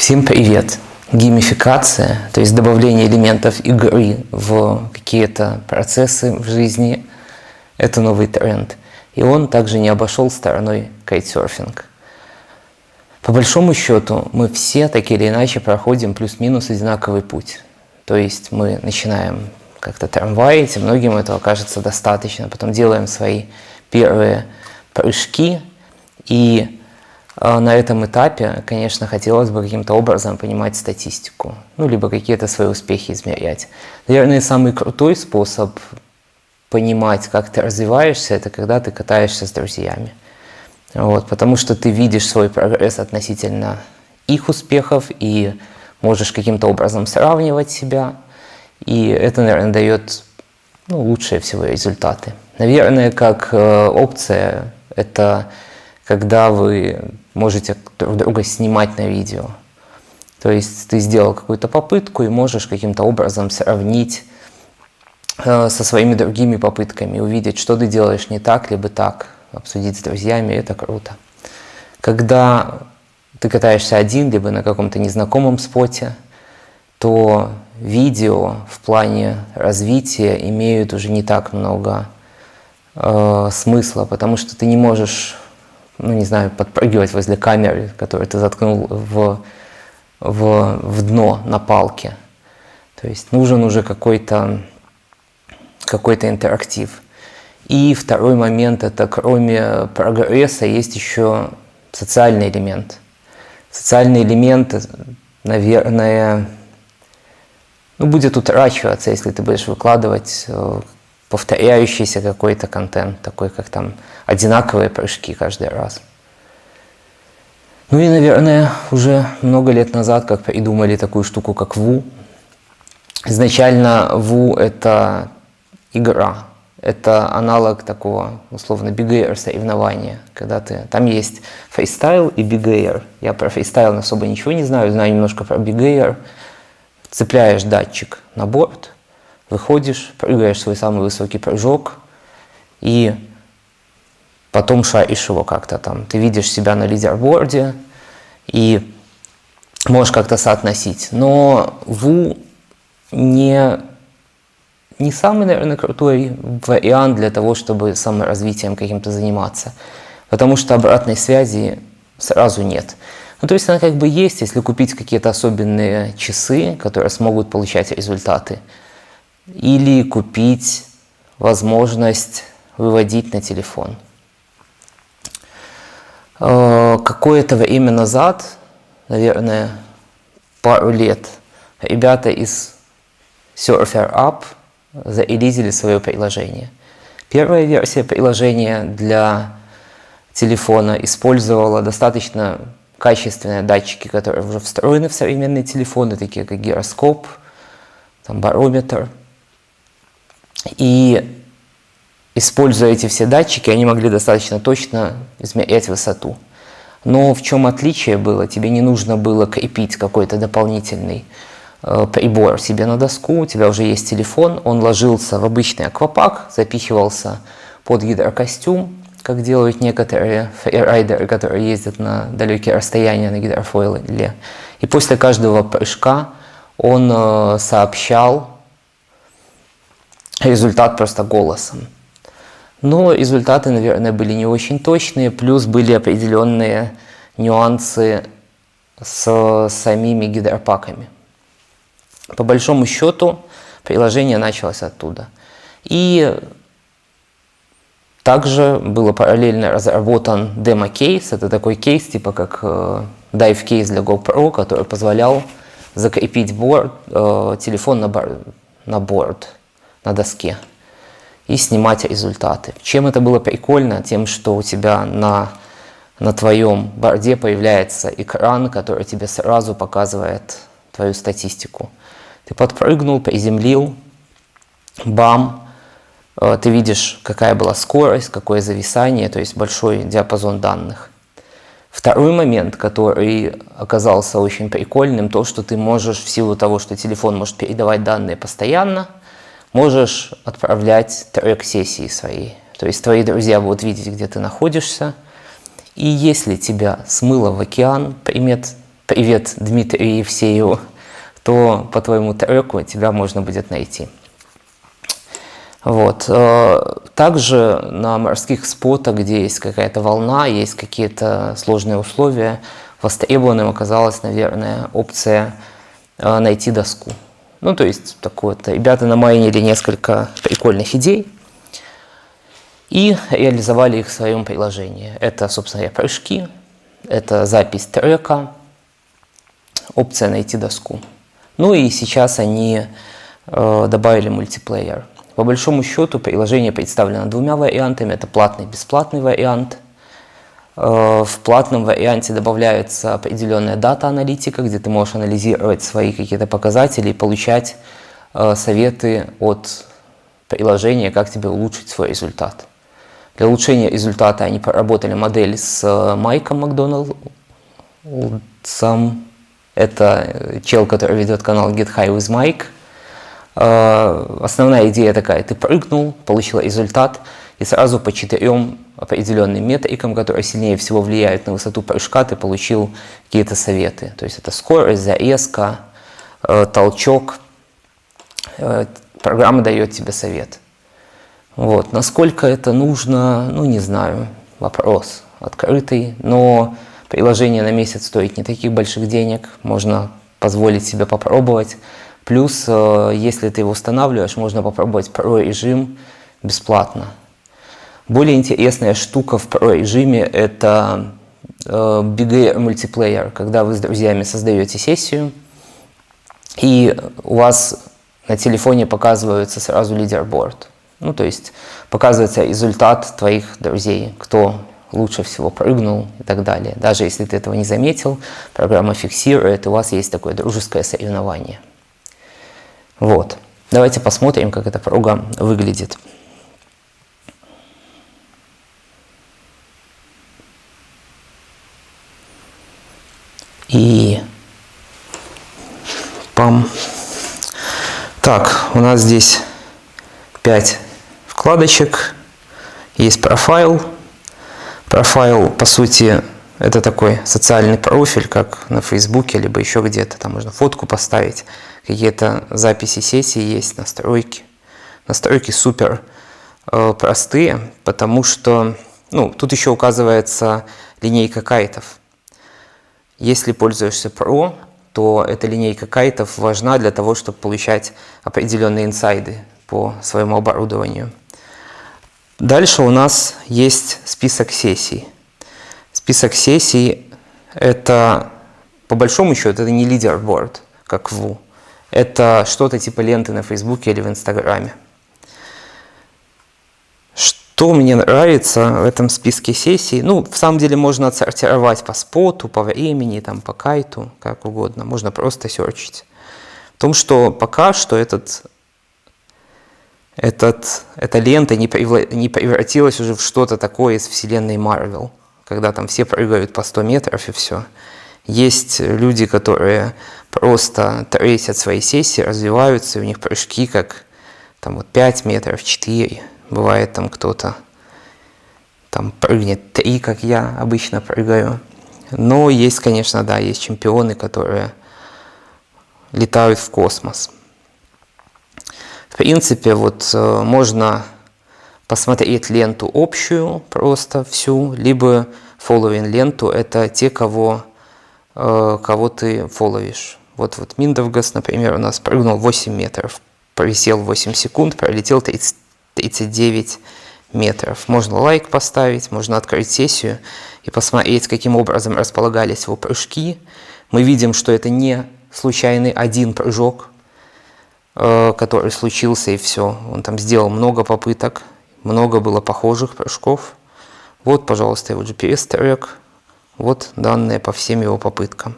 Всем привет! Геймификация, то есть добавление элементов игры в какие-то процессы в жизни, это новый тренд. И он также не обошел стороной кайтсерфинг. По большому счету, мы все так или иначе проходим плюс-минус одинаковый путь. То есть мы начинаем как-то трамваить, и многим этого кажется достаточно. Потом делаем свои первые прыжки, и на этом этапе, конечно, хотелось бы каким-то образом понимать статистику, либо какие-то свои успехи измерять. Наверное, самый крутой способ понимать, как ты развиваешься, это когда ты катаешься с друзьями. Потому что ты видишь свой прогресс относительно их успехов и можешь каким-то образом сравнивать себя. И это, наверное, дает лучшие всего результаты. Наверное, как опция, это когда вы можете друг друга снимать на видео. То есть ты сделал какую-то попытку и можешь каким-то образом сравнить со своими другими попытками, увидеть, что ты делаешь не так, либо так, обсудить с друзьями, это круто. Когда ты катаешься один, либо на каком-то незнакомом споте, то видео в плане развития имеют уже не так много смысла, потому что ты не можешь, подпрыгивать возле камеры, которую ты заткнул в дно на палке. То есть нужен уже какой-то интерактив. И второй момент, это кроме прогресса есть еще социальный элемент. Социальный элемент, наверное, будет утрачиваться, если ты будешь выкладывать повторяющийся какой-то контент, такой как там одинаковые прыжки каждый раз. И, наверное, уже много лет назад как придумали такую штуку, как ВУ. Изначально ВУ – это игра. Это аналог такого, условно, биг-эйр соревнования, когда там есть фристайл и биг-эйр. Я про фристайл особо ничего не знаю немножко про биг-эйр. Цепляешь датчик на борт, выходишь, прыгаешь свой самый высокий прыжок, и потом шаришь его как-то там. Ты видишь себя на лидерборде и можешь как-то соотносить. Но ВУ не самый, наверное, крутой вариант для того, чтобы саморазвитием каким-то заниматься. Потому что обратной связи сразу нет. То есть она как бы есть, если купить какие-то особенные часы, которые смогут получать результаты. Или купить возможность выводить на телефон. Какое-то время назад, наверное, пару лет, ребята из Surfer App зарелизили свое приложение. Первая версия приложения для телефона использовала достаточно качественные датчики, которые уже встроены в современные телефоны, такие как гироскоп, барометр. И используя эти все датчики, они могли достаточно точно измерять высоту. Но в чем отличие было? Тебе не нужно было крепить какой-то дополнительный прибор себе на доску, у тебя уже есть телефон, он ложился в обычный аквапак, запихивался под гидрокостюм, как делают некоторые фрирайдеры, которые ездят на далекие расстояния на гидрофойле. И после каждого прыжка он сообщал результат просто голосом. Но результаты, наверное, были не очень точные, плюс были определенные нюансы с самими гидропаками. По большому счету, приложение началось оттуда. И также было параллельно разработан демо-кейс. Это такой кейс, типа как дайв-кейс для GoPro, который позволял закрепить телефон на борт, на доске, и снимать результаты. Чем это было прикольно? Тем, что у тебя на твоем борде появляется экран, который тебе сразу показывает твою статистику. Ты подпрыгнул, приземлил, бам, ты видишь, какая была скорость, какое зависание, то есть большой диапазон данных. Второй момент, который оказался очень прикольным, то, что ты можешь, в силу того, что телефон может передавать данные постоянно, можешь отправлять трек-сессии свои. То есть твои друзья будут видеть, где ты находишься. И если тебя смыло в океан, примет «Привет, Дмитрий Евсееву», то по твоему треку тебя можно будет найти. Вот. Также на морских спотах, где есть какая-то волна, есть какие-то сложные условия, востребованным оказалась, наверное, опция найти доску. Ну, то есть, такое вот, ребята намайнили несколько прикольных идей и реализовали их в своем приложении. Это, собственно говоря, прыжки, это запись трека, опция найти доску. Ну и сейчас они добавили мультиплеер. По большому счету приложение представлено двумя вариантами. Это платный и бесплатный вариант. В платном варианте добавляется определенная дата-аналитика, где ты можешь анализировать свои какие-то показатели и получать советы от приложения, как тебе улучшить свой результат. Для улучшения результата они проработали модель с Майком Макдоналдсом. Это чел, который ведет канал Get High with Mike. Основная идея такая: ты прыгнул, получил результат, и сразу по 4 определенным метрикам, которые сильнее всего влияют на высоту прыжка, ты получил какие-то советы. То есть это скорость, зарезка, толчок. Программа дает тебе совет. Вот. Насколько это нужно, ну не знаю, вопрос открытый, но приложение на месяц стоит не таких больших денег, можно позволить себе попробовать. Плюс, если ты его устанавливаешь, можно попробовать Pro-режим бесплатно. Более интересная штука в Pro-режиме – это Big Air мультиплеер, когда вы с друзьями создаете сессию, и у вас на телефоне показывается сразу лидерборд. Ну, то есть показывается результат твоих друзей, кто лучше всего прыгнул и так далее. Даже если ты этого не заметил, программа фиксирует, и у вас есть такое дружеское соревнование. Вот. Давайте посмотрим, как эта прога выглядит. И пам. Так, у нас здесь 5 вкладочек. Есть профайл. Профайл, по сути, это такой социальный профиль, как на Фейсбуке, либо еще где-то. Там можно фотку поставить. Какие-то записи сессий есть, настройки. Настройки супер простые, потому что тут еще указывается линейка кайтов. Если пользуешься Pro, то эта линейка кайтов важна для того, чтобы получать определенные инсайды по своему оборудованию. Дальше у нас есть список сессий. Список сессий – это, по большому счету, это не лидерборд, как в Woo. Это что-то типа ленты на Фейсбуке или в Инстаграме. Что мне нравится в этом списке сессий? В самом деле можно отсортировать по споту, по времени, по кайту, как угодно. Можно просто серчить. В том, что пока что эта лента не превратилась уже в что-то такое из вселенной Marvel, когда там все прыгают по 100 метров и все. Есть люди, которые просто трейсят свои сессии, развиваются, и у них прыжки как 5 метров, 4. Бывает там кто-то прыгнет 3, как я обычно прыгаю. Но есть, конечно, есть чемпионы, которые летают в космос. В принципе, можно посмотреть ленту общую, просто всю, либо following ленту, это те, кого ты фолловишь. Вот Миндовгас, например, у нас прыгнул 8 метров, провисел 8 секунд, пролетел 39 метров. Можно лайк поставить, можно открыть сессию и посмотреть, каким образом располагались его прыжки. Мы видим, что это не случайный один прыжок, который случился, и все. Он там сделал много попыток, много было похожих прыжков. Вот, пожалуйста, его GPS-трек. Вот данные по всем его попыткам.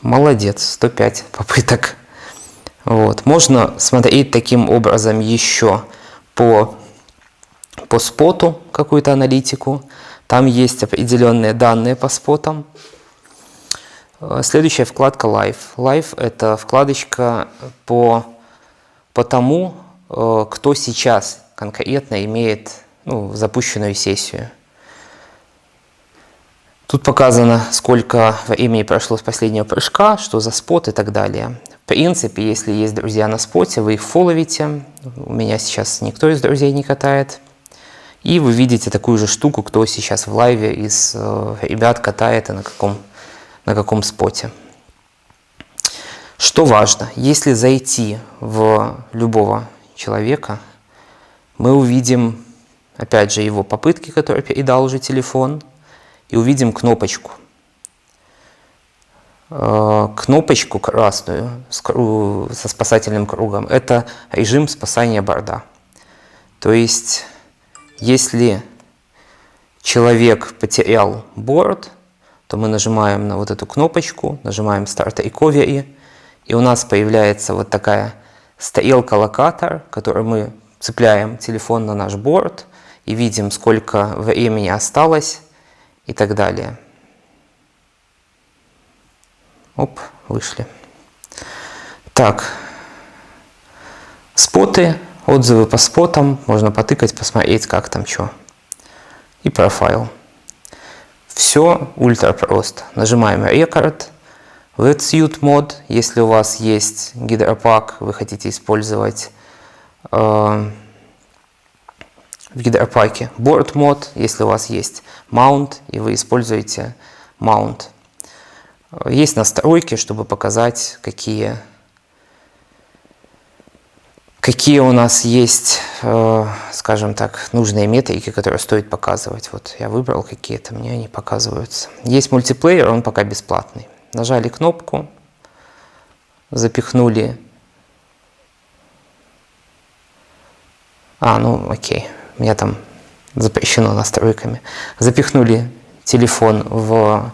Молодец, 105 попыток. Можно смотреть таким образом еще по споту какую-то аналитику. Там есть определенные данные по спотам. Следующая вкладка Live. Live – это вкладочка по тому, кто сейчас конкретно имеет запущенную сессию. Тут показано, сколько времени прошло с последнего прыжка, что за спот и так далее. В принципе, если есть друзья на споте, вы их фолловите. У меня сейчас никто из друзей не катает. И вы видите такую же штуку, кто сейчас в лайве из ребят катает и на каком споте. Что важно, если зайти в любого человека, мы увидим, опять же, его попытки, которые передал уже телефон, и увидим кнопочку. Кнопочку красную со спасательным кругом – это режим спасания борда. То есть, если человек потерял борд, то мы нажимаем на вот эту кнопочку, нажимаем Start Recovery, и у нас появляется вот такая стрелка-локатор, которую мы цепляем телефон на наш борд и видим, сколько времени осталось и так далее. Оп, вышли. Так, споты, отзывы по спотам, можно потыкать, посмотреть, как там что. И профайл. Все ультра просто. Нажимаем Record. Wetsuit мод, если у вас есть гидропак, вы хотите использовать в гидропаке. Board мод, если у вас есть Mount, и вы используете Mount. Есть настройки, чтобы показать, какие у нас есть, скажем так, нужные метрики, которые стоит показывать. Вот я выбрал какие-то, мне они показываются. Есть мультиплеер, он пока бесплатный. Нажали кнопку, запихнули. Ну окей, у меня там запрещено настройками. Запихнули телефон в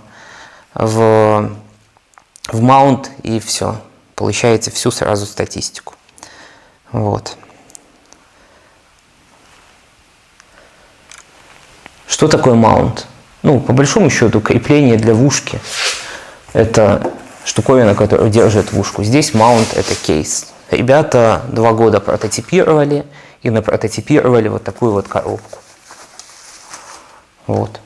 маунт, и все. Получаете всю сразу статистику. Вот. Что такое маунт? По большому счету, крепление для вушки. Это штуковина, которая держит вушку. Здесь маунт – это кейс. Ребята 2 года прототипировали и напрототипировали вот такую вот коробку. Вот.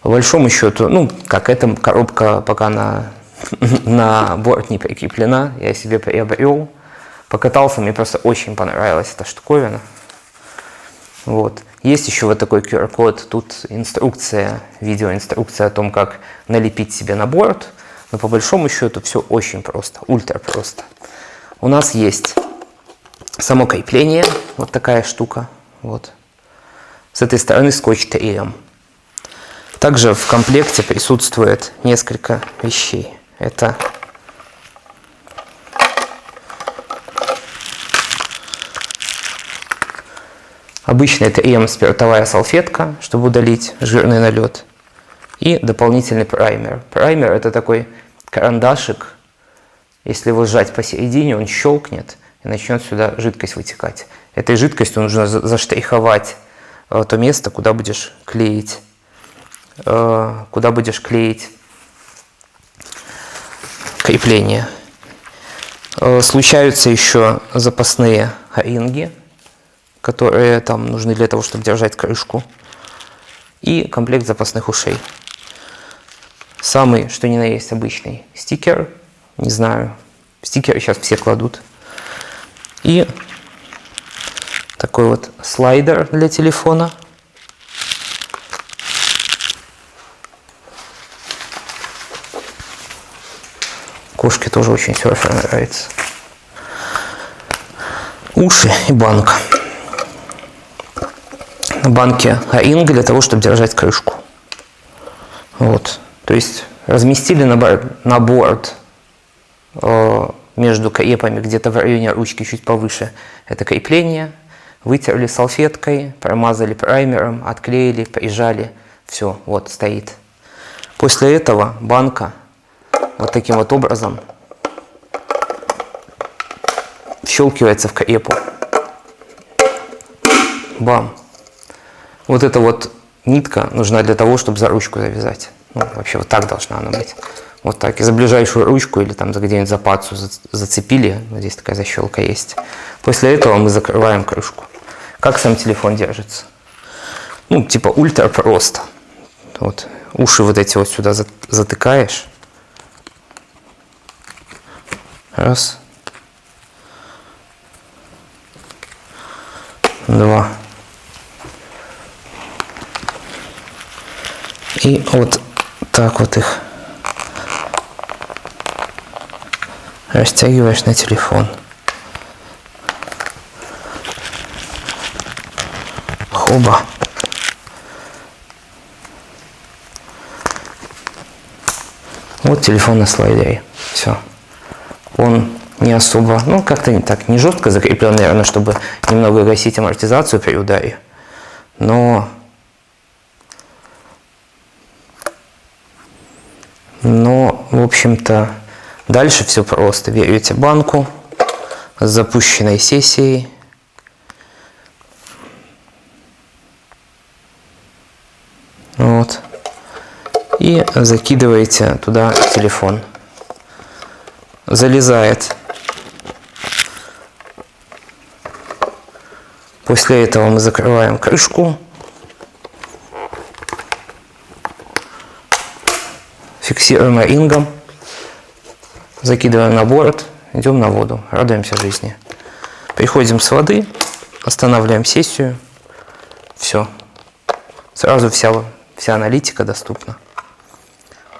По большому счету, эта коробка пока на борт не прикреплена, я себе приобрел. Покатался, мне просто очень понравилась эта штуковина. Вот. Есть еще вот такой QR-код, тут инструкция, видеоинструкция о том, как налепить себе на борт. Но по большому счету все очень просто, ультра просто. У нас есть само крепление, вот такая штука. Вот. С этой стороны скотч 3М. Также в комплекте присутствует несколько вещей. Это обычная 3М спиртовая салфетка, чтобы удалить жирный налет. И дополнительный праймер. Праймер – это такой карандашик. Если его сжать посередине, он щелкнет и начнет сюда жидкость вытекать. Этой жидкостью нужно заштриховать то место, куда будешь клеить крепление. Случаются еще запасные ринги, которые там нужны для того, чтобы держать крышку. И комплект запасных ушей. Самый, что ни на есть, обычный стикер. Не знаю, стикеры сейчас все кладут. И такой вот слайдер для телефона. Кошке тоже очень серфер нравится. Уши и банка. На банке ринг для того, чтобы держать крышку. Вот. То есть разместили на борт между крепами, где-то в районе ручки чуть повыше, это крепление. Вытерли салфеткой, промазали праймером, отклеили, прижали. Все, вот стоит. После этого банка вот таким вот образом вщелкивается в крепу. Бам! Вот эта вот нитка нужна для того, чтобы за ручку завязать. Вообще вот так должна она быть. Вот так. И за ближайшую ручку или там где-нибудь за пацу зацепили. Вот здесь такая защелка есть. После этого мы закрываем крышку. Как сам телефон держится? Типа ультра просто. Вот. Уши вот эти вот сюда затыкаешь. Раз. Два. И вот так вот их растягиваешь на телефон. Хоба. Вот телефон на слайдере. Все. Он не особо, ну как-то не так, не жестко закреплен, наверное, чтобы немного гасить амортизацию при ударе. Но в общем-то, дальше все просто. Берете банку с запущенной сессией. Вот. И закидываете туда телефон. Залезает. После этого мы закрываем крышку. Фиксируем рингом. Закидываем на борт. Идем на воду. Радуемся жизни. Приходим с воды. Останавливаем сессию. Все. Сразу вся аналитика доступна.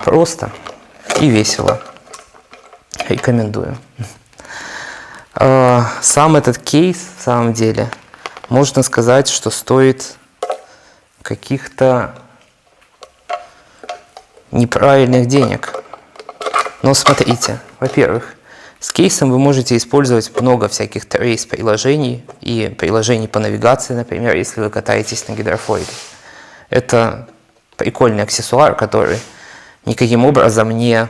Просто и весело. Рекомендую. Сам этот кейс, в самом деле, можно сказать, что стоит каких-то неправильных денег. Но смотрите, во-первых, с кейсом вы можете использовать много всяких трейс-приложений и приложений по навигации, например, если вы катаетесь на гидрофоиле. Это прикольный аксессуар, который никаким образом не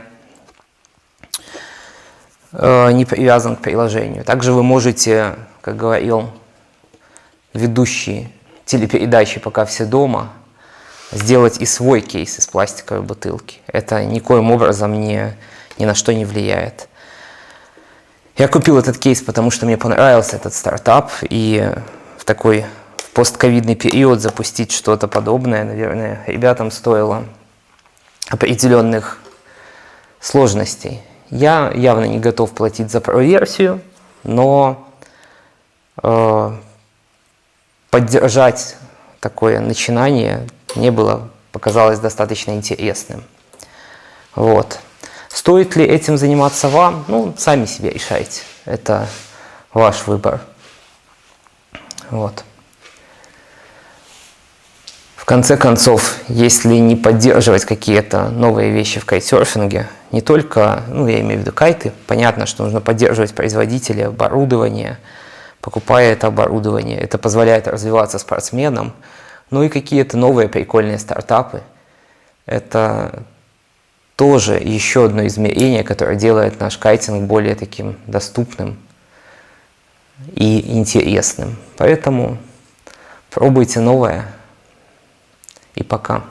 привязан к приложению. Также вы можете, как говорил ведущий телепередачи «Пока все дома», сделать и свой кейс из пластиковой бутылки. Это никоим образом ни на что не влияет. Я купил этот кейс, потому что мне понравился этот стартап, и в такой постковидный период запустить что-то подобное, наверное, ребятам стоило определенных сложностей. Я явно не готов платить за Pro-версию, но поддержать такое начинание мне показалось достаточно интересным. Вот. Стоит ли этим заниматься вам? Ну, сами себе решайте. Это ваш выбор. Вот. В конце концов, если не поддерживать какие-то новые вещи в кайтсерфинге, не только, я имею в виду кайты, понятно, что нужно поддерживать производителей оборудования, покупая это оборудование. Это позволяет развиваться спортсменам. Ну и какие-то новые прикольные стартапы. Это тоже еще одно измерение, которое делает наш кайтинг более таким доступным и интересным. Поэтому пробуйте новое. И пока.